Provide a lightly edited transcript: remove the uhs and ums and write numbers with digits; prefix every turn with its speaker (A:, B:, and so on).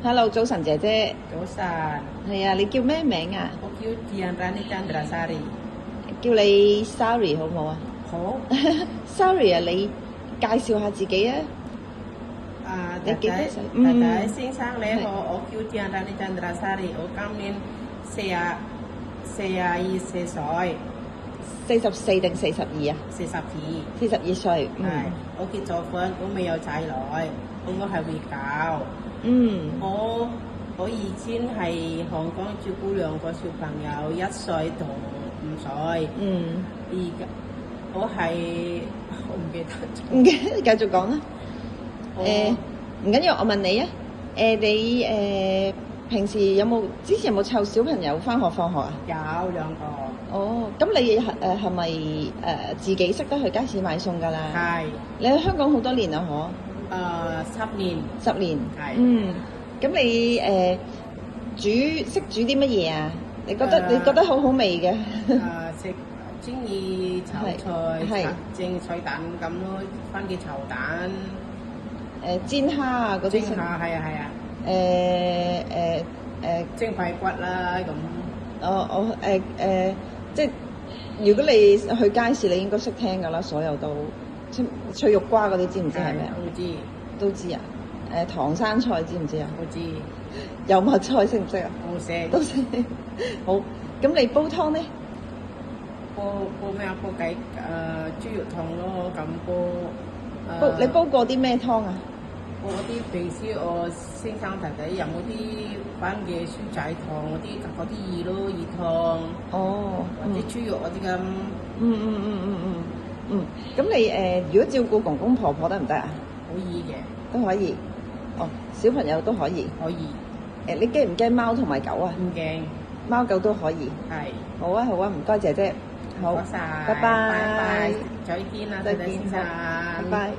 A: Hello，早晨姐姐。
B: 早晨，
A: 係啊，你叫咩名啊？
B: 我叫Dianrani Chandrasari。
A: 叫你 Sari 好唔好啊？
B: 好。
A: Sari 啊，你介紹下自己啊。你幾多歲？
B: 大家先生你好，我叫Dianrani Chandrasari，我今年42歲。
A: 44定42啊
B: 42。
A: 42歲。
B: 係，我結咗婚，我未有仔女，我係會教。我以前係香港照顧兩個小朋友，1歲同5歲。而家我唔記得。
A: 唔記得，繼續講啦。唔緊要，我問你啊。你平時之前有冇湊小朋友返學放學啊？
B: 有2個。
A: 咁你係咪自己識得去街市買餸㗎啦？
B: 係。
A: 你喺香港好多年啦，嗬
B: ？10年。
A: 10年。
B: 係。
A: 咁你識煮啲乜嘢啊？你覺得好好味嘅？
B: 中意炒菜，整菜蛋咁咯，番茄炒蛋。
A: 煎蝦啊嗰啲。
B: 煎蝦係啊。蒸排骨啦咁。
A: 即係如果你去街市，你應該識聽㗎啦，所有都脆肉瓜嗰啲知唔知係咩啊？都知啊。唐生菜知唔知啊？
B: 我知。
A: 油麥菜識唔識啊？
B: 我識。
A: 都識。好，咁你煲湯咧？
B: 煲咩啊？煲雞豬肉湯咯，咁煲。
A: 你煲過啲咩湯啊？
B: 我啲平時我先生弟弟有冇啲番茄豬仔湯嗰啲魚咯，魚湯。或者豬肉嗰啲咁。
A: 咁你如果照顧公公婆婆得唔得啊？
B: 可以嘅。
A: 都可以。小朋友都可以。
B: 可以。
A: 你驚唔驚貓同埋狗啊？
B: 唔驚。
A: 貓狗都可以。
B: 係。
A: 好啊，好啊，唔該姐姐。好。
B: 唔該晒。
A: 拜拜。
B: 再見啦，弟弟先生。
A: 拜拜。